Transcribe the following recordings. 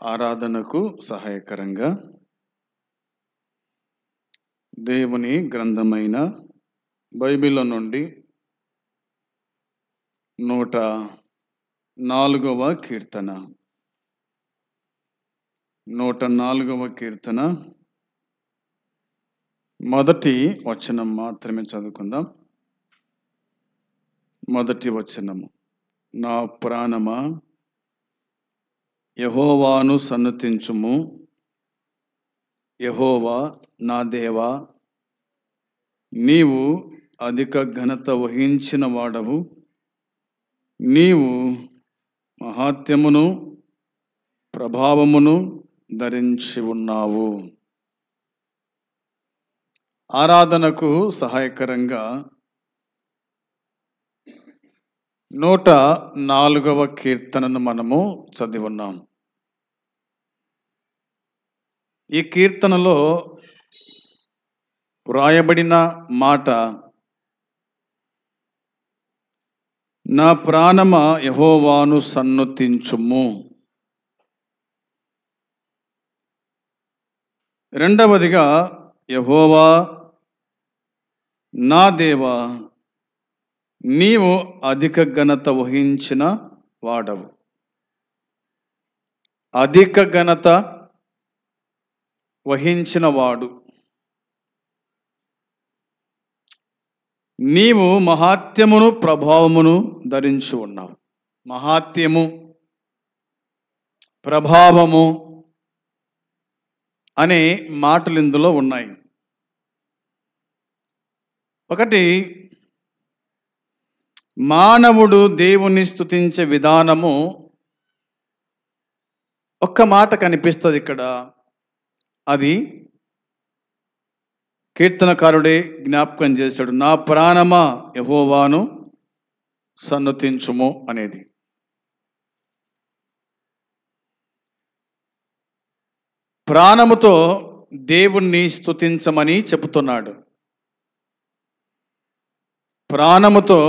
ఆరాధనకు సహాయకరంగా దేవుని గ్రంథమైన బైబిల్లో నుండి 104వ కీర్తన 104వ కీర్తన మొదటి వచనం మాత్రమే చదువుకుందాం. మొదటి వచనము, నా ప్రాణమా యెహోవాను సన్నుతించుము. యెహోవా నా దేవా, నీవు అధిక ఘనత వహించిన వాడవు. నీవు మహాత్యమును ప్రభావమును ధరించి ఉన్నావు. ఆరాధనకు సహాయకరంగా 104వ కీర్తనను మనము చదివి ఉన్నాం. ఈ కీర్తనలో వ్రాయబడిన మాట, నా ప్రాణమా యెహోవాను సన్నుతించుము. రెండవదిగా, యెహోవా నా దేవా, నీవు అధిక ఘనత వహించిన వాడవు. అధిక ఘనత వహించిన వాడు. నీవు మహాత్యమును ప్రభావమును ధరించి ఉన్నావు. మహాత్యము, ప్రభావము అనే మాటలు ఇందులో ఉన్నాయి. ఒకటి, మానవుడు దేవుని స్తుతించే విధానము ఒక్క మాట కనిపిస్తుంది ఇక్కడ. అది కీర్తనకారుడే జ్ఞాపకం చేశాడు, నా ప్రాణమా యెహోవాను సన్నుతించుము అనేది. ప్రాణముతో దేవుణ్ణి స్తుతించమని చెబుతున్నాడు. ప్రాణముతో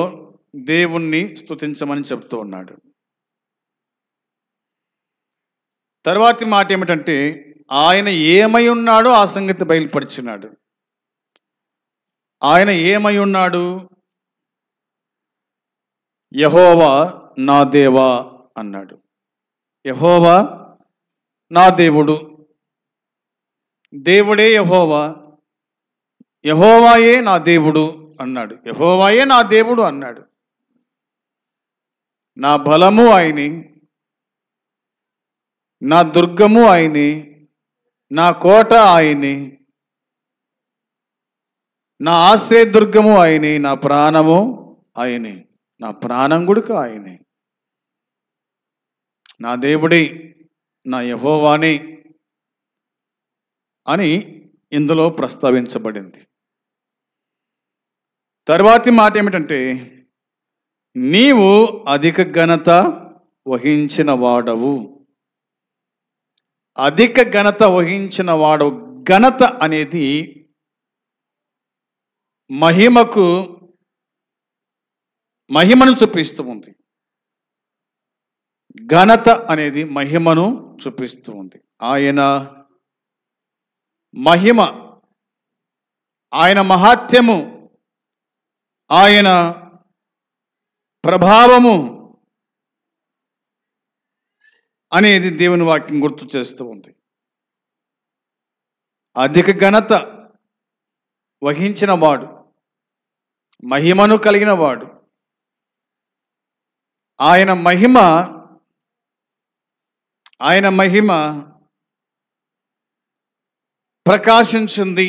దేవుణ్ణి స్తుతించమని చెప్తూ ఉన్నాడు. తర్వాతి మాట ఏమిటంటే, ఆయన ఏమై ఉన్నాడో ఆ సంగతి బయలుపరిచినాడు. ఆయన ఏమై ఉన్నాడు? యెహోవా నా దేవా అన్నాడు. యెహోవా నా దేవుడు, దేవుడే యెహోవా, యెహోవాయే నా దేవుడు అన్నాడు. యెహోవాయే నా దేవుడు అన్నాడు. నా బలము ఆయనే, నా దుర్గము ఆయనే, నా కోట ఆయనే, నా ఆశ్రయదుర్గము ఆయనే, నా ప్రాణము ఆయనే, నా ప్రాణం గుడుక ఆయనే, నా దేవుడే, నా యెహోవానే అని ఇందులో ప్రస్తావించబడింది. తర్వాతి మాట ఏమిటంటే, నీవు అధిక ఘనత వహించిన వాడవు. అధిక ఘనత వహించిన వాడవు. ఘనత అనేది మహిమను చూపిస్తూ ఉంది. ఘనత అనేది మహిమను చూపిస్తూ ఉంది. ఆయన మహిమ, ఆయన మహాత్యము, ఆయన ప్రభావము అనేది దేవుని వాక్యం గుర్తు చేస్తూ ఉంది. అధిక ఘనత వహించిన వాడు, మహిమను కలిగిన వాడు. ఆయన మహిమ ప్రకాశించింది.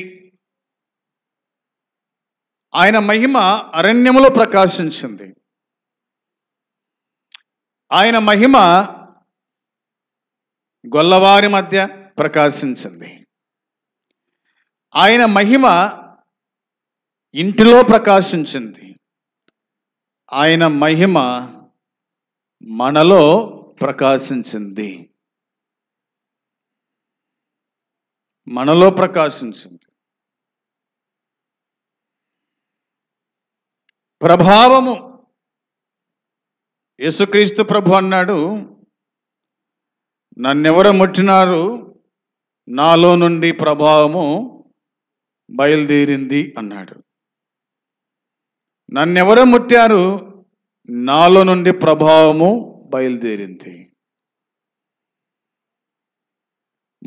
ఆయన మహిమ అరణ్యములో ప్రకాశించింది. ఆయన మహిమ గొల్లవారి మధ్య ప్రకాశించింది. ఆయన మహిమ ఇంటిలో ప్రకాశించింది. ఆయన మహిమ మనలో ప్రకాశించింది. మనలో ప్రకాశించింది. ప్రభావము, యేసుక్రీస్తు ప్రభు అన్నాడు, నన్నెవరు ముట్టినారు, నాలో నుండి ప్రభావము బయలుదేరింది అన్నాడు. నన్నెవరు ముట్టారు, నాలో నుండి ప్రభావము బయలుదేరింది.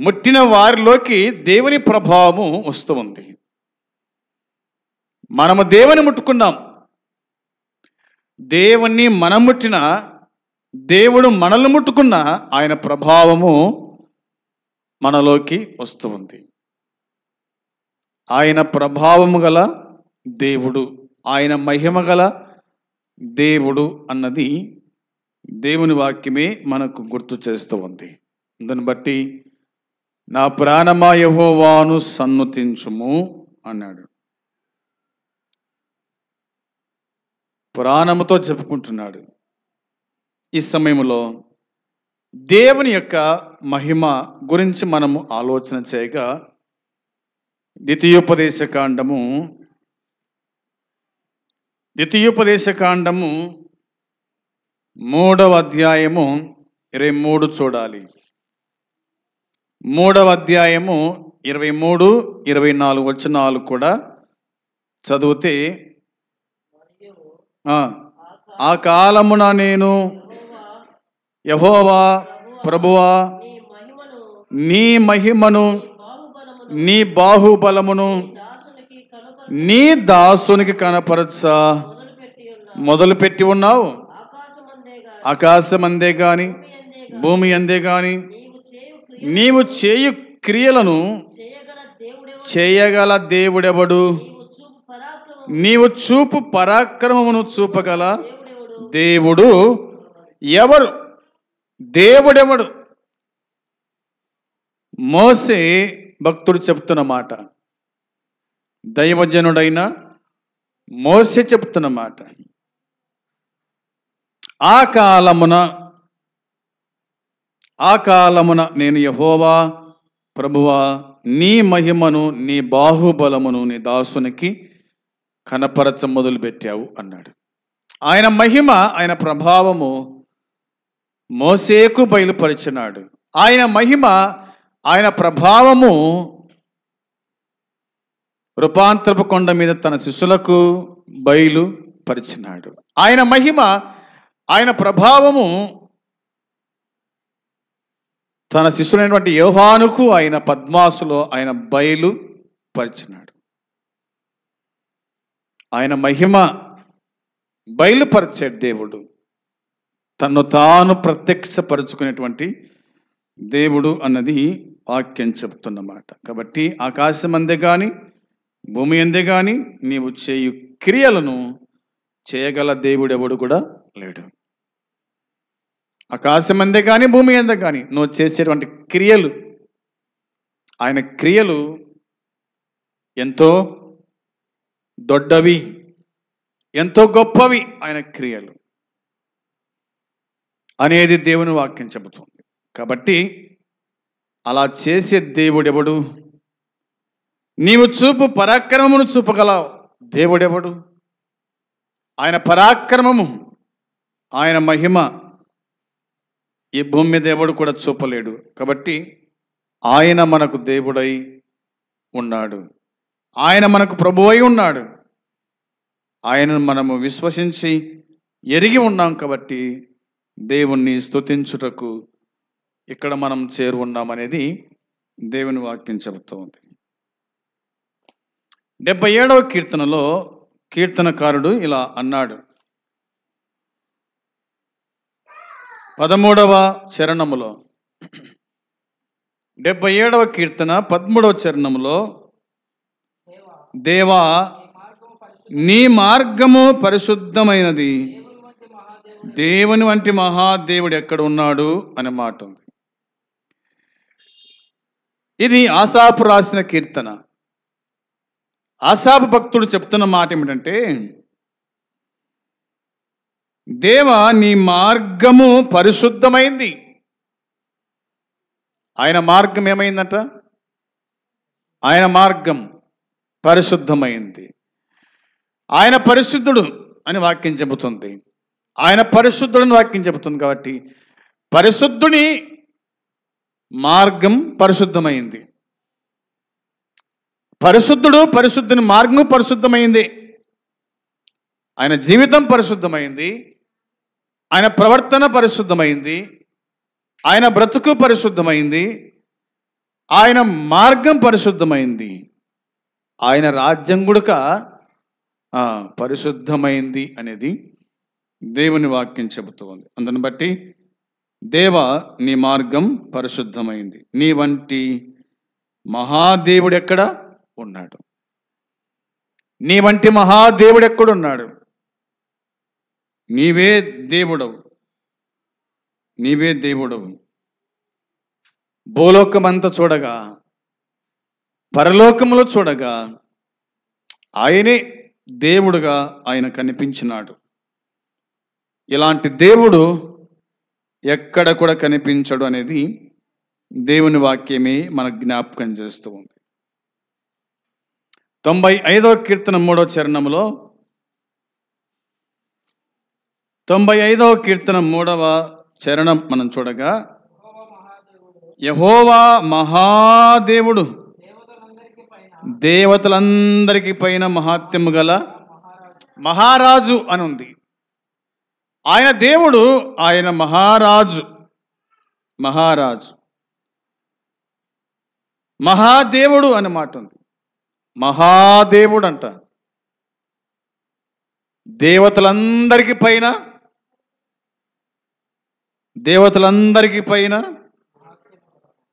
ముట్టిన వారిలోకి దేవుని ప్రభావము వస్తూ ఉంది. మనము దేవుని ముట్టుకున్నాం. దేవుణ్ణి మనం ముట్టిన, దేవుడు మనల్ని ముట్టుకున్న ఆయన ప్రభావము మనలోకి వస్తూ ఉంది. ఆయన ప్రభావము గల దేవుడు, ఆయన మహిమ గల దేవుడు అన్నది దేవుని వాక్యమే మనకు గుర్తు చేస్తూ ఉంది. దాన్ని బట్టి నా ప్రాణమా యెహోవాను సన్నుతించుము అన్నాడు. ప్రాణముతో చెప్పుకుంటున్నాడు. ఈ సమయంలో దేవుని యొక్క మహిమ గురించి మనము ఆలోచన చేయగా, ద్వితీయోపదేశ కాండము 3వ అధ్యాయము 23 చూడాలి. 3వ అధ్యాయము 23, 24 వచనాలు కూడా చదివితే, ఆ కాలమున నేను యెహోవా ప్రభువా నీ మహిమను, నీ బాహుబలమును నీ దాసునికి కనపరచ మొదలుపెట్టి ఉన్నావు. ఆకాశమందే గాని భూమి అందే గాని నీవు చేయు క్రియలను చేయగల దేవుడెవడు? నీవు చూపు పరాక్రమమును చూపగల దేవుడు ఎవరు? దేవుడెవడు? మోసే భక్తుడు చెప్తున్న మాట, దైవజనుడైన మోసే చెప్తున్న మాట. ఆ కాలమున నేను యెహోవా ప్రభువా నీ మహిమను, నీ బాహుబలమును నీ దాసునికి కనపరచ మొదలు పెట్టావు అన్నాడు. ఆయన మహిమ, ఆయన ప్రభావము మోసేకు బయలుపరిచినాడు. ఆయన మహిమ, ఆయన ప్రభావము రూపాంతరపు కొండ మీద తన శిష్యులకు బయలుపరిచినాడు. ఆయన మహిమ, ఆయన ప్రభావము తన శిష్యుడైనటువంటి యోహానుకు ఆయన పద్మాసులో ఆయన బయలుపరిచినాడు. ఆయన మహిమ బయలుపరిచాడు దేవుడు. తను తాను ప్రత్యక్షపరుచుకునేటువంటి దేవుడు అన్నది వాక్యం చెప్తున్నమాట. కాబట్టి ఆకాశం అందే కానీ భూమి అందే కానీ నీవు చేయు క్రియలను చేయగల దేవుడెవడు కూడా లేడు. ఆకాశం అందే కానీ భూమి అందే కానీ నువ్వు చేసేటువంటి క్రియలు, ఆయన క్రియలు ఎంతో దొడ్డవి, ఎంతో గొప్పవి ఆయన క్రియలు అనేది దేవుని వాక్యం చెబుతుంది. కాబట్టి అలా చేసే దేవుడెవడు? నీవు చూపు పరాక్రమమును చూపగల దేవుడెవడు? ఆయన పరాక్రమము, ఆయన మహిమ ఈ భూమి మీద ఎవడు కూడా చూపలేడు. కాబట్టి ఆయన మనకు దేవుడై ఉన్నాడు, ఆయన మనకు ప్రభువై ఉన్నాడు. ఆయనను మనము విశ్వసించి ఎరిగి ఉన్నాం. కాబట్టి దేవుణ్ణి స్తుతించుటకు ఇక్కడ మనం చేరున్నామనేది దేవుని వాక్యం చెబుతూ ఉంది. 77వ కీర్తనలో కీర్తనకారుడు ఇలా అన్నాడు. 13వ చరణములో 77వ కీర్తన 13వ చరణములో, దేవా నీ మార్గము పరిశుద్ధమైనది, దేవుని వంటి మహాదేవుడు ఎక్కడ ఉన్నాడు అనే మాట ఉంది. ఇది ఆసాపు రాసిన కీర్తన. ఆసాపు భక్తుడు చెప్తున్న మాట ఏమిటంటే, దేవా నీ మార్గము పరిశుద్ధమైంది. ఆయన మార్గం ఏమైందట? ఆయన మార్గం పరిశుద్ధమైంది. ఆయన పరిశుద్ధుడు అని వాక్యం చెబుతుంది. ఆయన పరిశుద్ధుడని వాక్యం చెబుతుంది. కాబట్టి పరిశుద్ధుని మార్గం పరిశుద్ధమైంది. పరిశుద్ధుని మార్గం పరిశుద్ధమైంది. ఆయన జీవితం పరిశుద్ధమైంది. ఆయన ప్రవర్తన పరిశుద్ధమైంది. ఆయన బ్రతుకు పరిశుద్ధమైంది. ఆయన మార్గం పరిశుద్ధమైంది. ఆయన రాజ్యం కూడా పరిశుద్ధమైంది అనేది దేవుని వాక్యం చెబుతూ ఉంది. అందుని బట్టి దేవా, నీ మార్గం పరిశుద్ధమైంది. నీ వంటి మహాదేవుడు ఎక్కడ ఉన్నాడు? నీ వంటి మహాదేవుడు ఎక్కడున్నాడు? నీవే దేవుడవు, నీవే దేవుడవు. భూలోకమంతా చూడగా, పరలోకములో చూడగా ఆయనే దేవుడుగా ఆయన కనిపించినాడు. ఇలాంటి దేవుడు ఎక్కడ కూడా కనిపించడు అనేది దేవుని వాక్యమే మనకు జ్ఞాపకం చేస్తూ ఉంది. 95వ కీర్తన 3వ చరణంలో 95వ కీర్తన 3వ చరణం మనం చూడగా, యెహోవా మహాదేవుడు, దేవతలందరికీ పైన మహాత్మ్యము గల మహారాజు అని ఉంది. ఆయన దేవుడు, ఆయన మహారాజు. మహాదేవుడు అనే మాట ఉంది. మహాదేవుడు అంట. దేవతలందరికీ పైన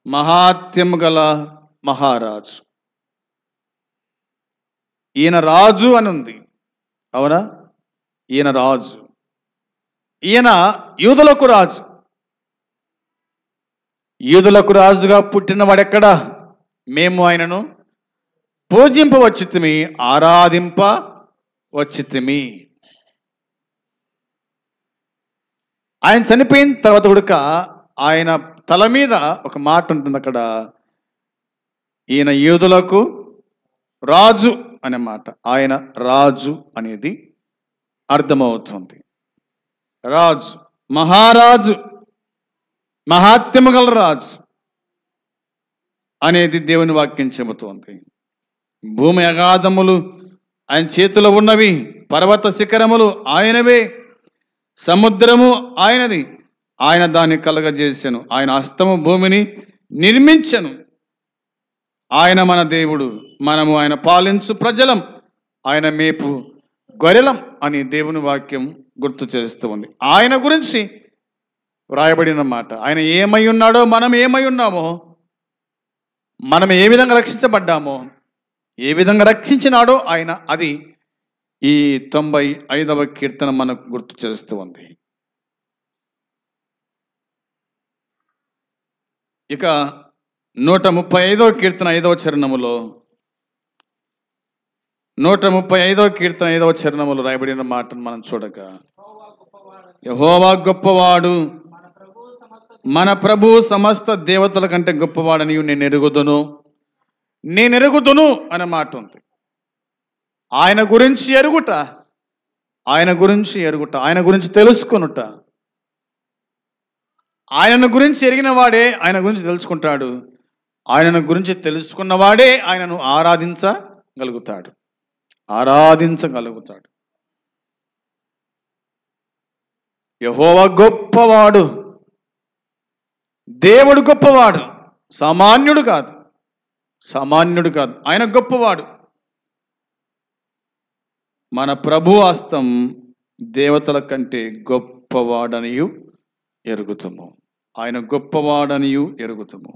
మహాత్మ్యము గల మహారాజు. ఈయన రాజు అని ఉంది, అవునా? ఈయన రాజు. ఈయన యూదులకు రాజు. యూదులకు రాజుగా పుట్టినవాడెక్కడ? మేము ఆయనను పూజింపవచ్చితిమి, ఆరాధింపవచ్చితిమి. ఆయన చనిపోయిన తర్వాత కూడా ఆయన తల మీద ఒక మాట ఉంటుంది అక్కడ, ఈయన యూదులకు రాజు అనే మాట. ఆయన రాజు అనేది అర్థమవుతుంది. రాజు, మహారాజు, మహాత్మ్యము గల రాజు అనేది దేవుని వాక్యం చెబుతోంది. భూమి అగాధములు ఆయన చేతిలో ఉన్నవి, పర్వత శిఖరములు ఆయనవే, సముద్రము ఆయనది, ఆయన దాన్ని కలగజేసెను, ఆయన హస్తము భూమిని నిర్మించెను. ఆయన మన దేవుడు, మనము ఆయన పాలించు ప్రజలం, ఆయన మేపు గొర్రెలం అని దేవుని వాక్యం గుర్తు చేస్తూ ఉంది. ఆయన గురించి వ్రాయబడిన మాట. ఆయన ఏమై ఉన్నాడో, మనం ఏమై ఉన్నామో, మనం ఏ విధంగా రక్షించబడ్డామో, ఏ విధంగా రక్షించినాడో ఆయన, అది ఈ 95వ కీర్తన మనకు గుర్తు చేస్తూ ఉంది. ఇక 135వ కీర్తన 5వ చరణములో 135వ కీర్తన 5వ చరణములో రాయబడిన మాటను మనం చూడగా, యెహోవా గొప్పవాడు, మన ప్రభు సమస్త దేవతల కంటే గొప్పవాడని నేను ఎరుగుదును అనే మాట ఉంది. ఆయన గురించి ఎరుగుట, ఆయన గురించి తెలుసుకొనుట. ఆయనను గురించి ఎరిగిన వాడే ఆయన గురించి తెలుసుకుంటాడు. ఆయనను గురించి తెలుసుకున్నవాడే ఆయనను ఆరాధించగలుగుతాడు. యెహోవా గొప్పవాడు, దేవుడు గొప్పవాడు, సామాన్యుడు కాదు. ఆయన గొప్పవాడు. మన ప్రభు హస్తం దేవతల కంటే గొప్పవాడనియు ఎరుగుతాము. ఆయన గొప్పవాడనియు ఎరుగుతాము.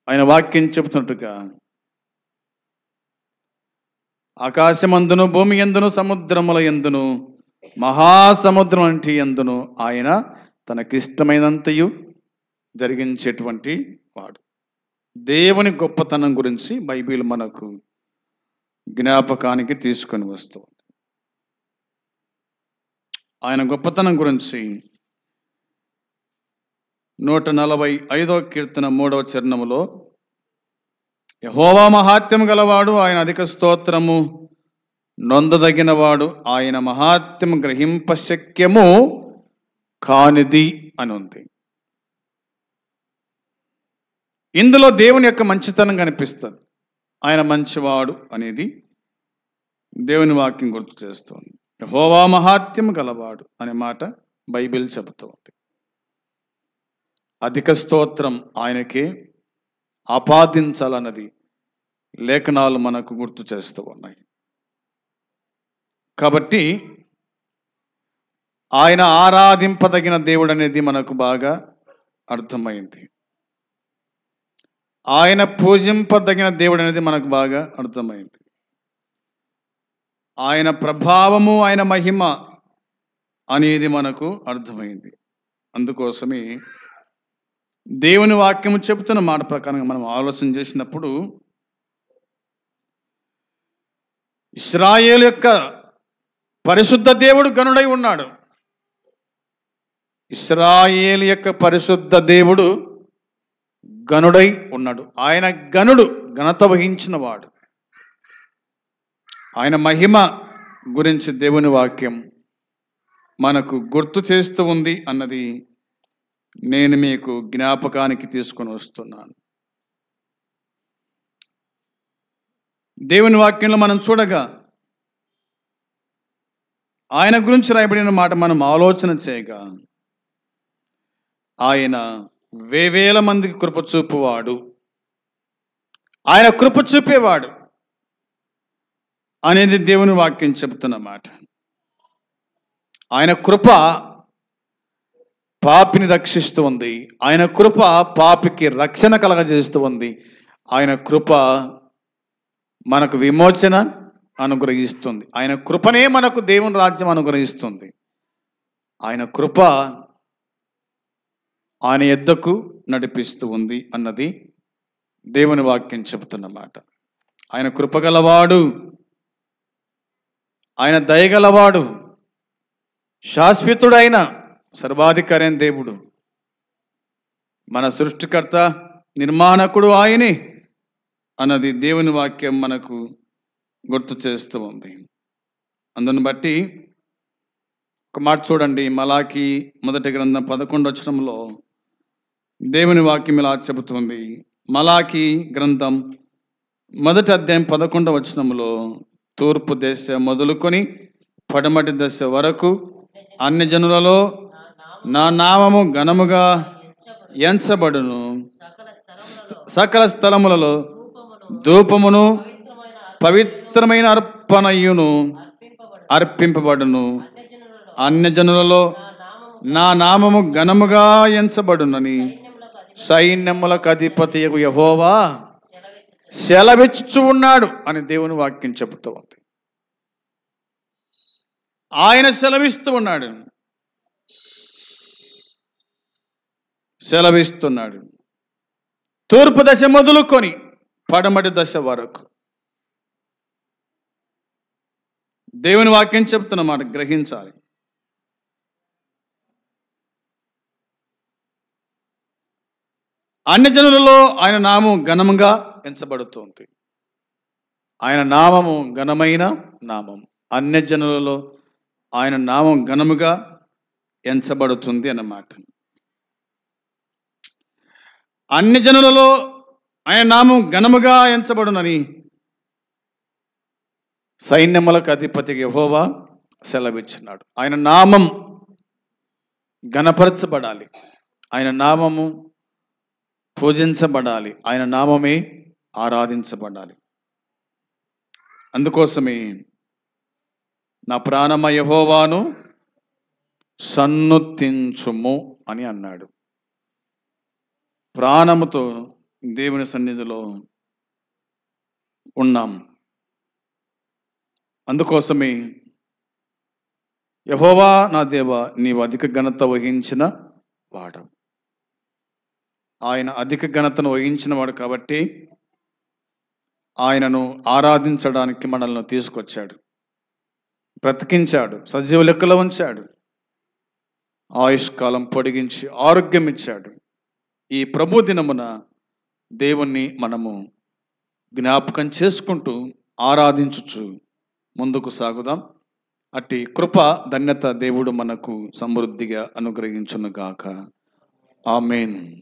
ఆయన వాక్యం చెబుతున్నట్టుగా, ఆకాశమందును భూమి యందును సముద్రముల యందును మహాసముద్రం వంటి యందును ఆయన తనకిష్టమైనంతయు జరిగించేటువంటి వాడు. దేవుని గొప్పతనం గురించి బైబిల్ మనకు జ్ఞాపకానికి తీసుకొని వస్తుంది. ఆయన గొప్పతనం గురించి 145వ కీర్తన 3వ చరణములో, యెహోవా మహాత్మ్యం గలవాడు, ఆయన అధిక స్తోత్రము నొందదగినవాడు, ఆయన మహాత్మ్యం గ్రహింపశక్యము కానిది అని ఉంది. ఇందులో దేవుని యొక్క మంచితనం కనిపిస్తుంది. ఆయన మంచివాడు అనేది దేవుని వాక్యం గుర్తు చేస్తుంది. యెహోవా మహాత్మ్యము గలవాడు అనే మాట బైబిల్ చెబుతోంది. అధిక స్తోత్రం ఆయనకే ఆపాదించాలన్నది లేఖనాలు మనకు గుర్తు చేస్తూ ఉన్నాయి. కాబట్టి ఆయన ఆరాధింపదగిన దేవుడు అనేది మనకు బాగా అర్థమైంది. ఆయన పూజింపదగిన దేవుడు అనేది మనకు బాగా అర్థమైంది. ఆయన ప్రభావము, ఆయన మహిమ అనేది మనకు అర్థమైంది. అందుకోసమే దేవుని వాక్యము చెబుతున్న మాట ప్రకారంగా మనం ఆలోచన చేసినప్పుడు, ఇశ్రాయేలు యొక్క పరిశుద్ధ దేవుడు గనుడై ఉన్నాడు. ఇశ్రాయేలు యొక్క పరిశుద్ధ దేవుడు గనుడై ఉన్నాడు. ఆయన గనుడు, ఘనత వహించిన వాడు. ఆయన మహిమ గురించి దేవుని వాక్యం మనకు గుర్తు చేస్తూ ఉంది అన్నది నేను మీకు జ్ఞాపకానికి తీసుకొని వస్తున్నాను. దేవుని వాక్యంలో మనం చూడగా ఆయన గురించి రాయబడిన మాట మనం ఆలోచన చేయగా, ఆయన వేవేల మందికి కృప చూపువాడు, ఆయన కృప చూపేవాడు అనేది దేవుని వాక్యం చెబుతున్న మాట. ఆయన కృప పాపిని రక్షిస్తూ ఉంది. ఆయన కృప పాపికి రక్షణ కలగజేస్తూ ఉంది. ఆయన కృప మనకు విమోచన అనుగ్రహిస్తుంది. ఆయన కృపనే మనకు దేవుని రాజ్యం అనుగ్రహిస్తుంది. ఆయన కృప ఆయన యొద్దకు నడిపిస్తూ ఉంది అన్నది దేవుని వాక్యం చెబుతున్నమాట. ఆయన కృపగలవాడు, ఆయన దయగలవాడు, శాశ్వతుడైన సర్వాధికారి అయిన దేవుడు, మన సృష్టికర్త నిర్మాణకుడు ఆయనే అన్నది దేవుని వాక్యం మనకు గుర్తు చేస్తూ ఉంది. అందుని బట్టి ఒక మాట చూడండి, మలాకి మొదటి గ్రంథం 11వ వచనంలో దేవుని వాక్యం ఇలా చెబుతుంది. మలాకి గ్రంథం మొదటి అధ్యాయం 11వ వచనంలో, తూర్పు దశ మొదలుకొని పడమటి దశ వరకు అన్ని జనులలో నా నామము ఘనముగా ఎంచబడును, సకల స్థలములలో ధూపమును పవిత్రమైన అర్పణయును అర్పింపబడును, అన్య జనులలో నా నామము ఘనముగా ఎంచబడునని సైన్యములకు అధిపతి యెహోవా సెలవిచ్చు ఉన్నాడు అని దేవుని వాక్యం చెబుతూ ఉంది. ఆయన సెలవిస్తూ ఉన్నాడు, సెలవిస్తున్నాడు. తూర్పు దశ మొదలుకొని పడమటి దశ వరకు దేవుని వాక్యం చెప్తున్న మాట గ్రహించాలి. అన్ని జనులలో ఆయన నామం ఘనముగా ఎంచబడుతుంది. ఆయన నామము ఘనమైన నామం. అన్ని జనులలో ఆయన నామం ఘనముగా ఎంచబడుతుంది అన్నమాట. అన్ని జనులలో ఆయన నామం ఘనముగా ఎంచబడునని సైన్యములకు అధిపతి యెహోవా సెలవిచ్చినాడు. ఆయన నామం ఘనపరచబడాలి, ఆయన నామము పూజించబడాలి, ఆయన నామమే ఆరాధించబడాలి. అందుకోసమే నా ప్రాణమ యెహోవాను సన్నుతించుము అని అన్నాడు. ప్రాణముతో దేవుని సన్నిధిలో ఉన్నాం. అందుకోసమే యెహోవా నా దేవా నీవు అధిక ఘనత వహించిన వాడు. ఆయన అధిక ఘనతను వహించిన వాడు కాబట్టి ఆయనను ఆరాధించడానికి మనల్ని తీసుకొచ్చాడు, బ్రతికించాడు, సజీవ లెక్కలో ఉంచాడు, ఆయుష్కాలం పొడిగించి ఆరోగ్యం ఇచ్చాడు. ఈ ప్రభు దినమున దేవుణ్ణి మనము జ్ఞాపకం చేసుకుంటూ ఆరాధించుచు ముందుకు సాగుదాం. అట్టి కృప ధన్యత దేవుడు మనకు సమృద్ధిగా అనుగ్రహించునుగాక. ఆమేన్.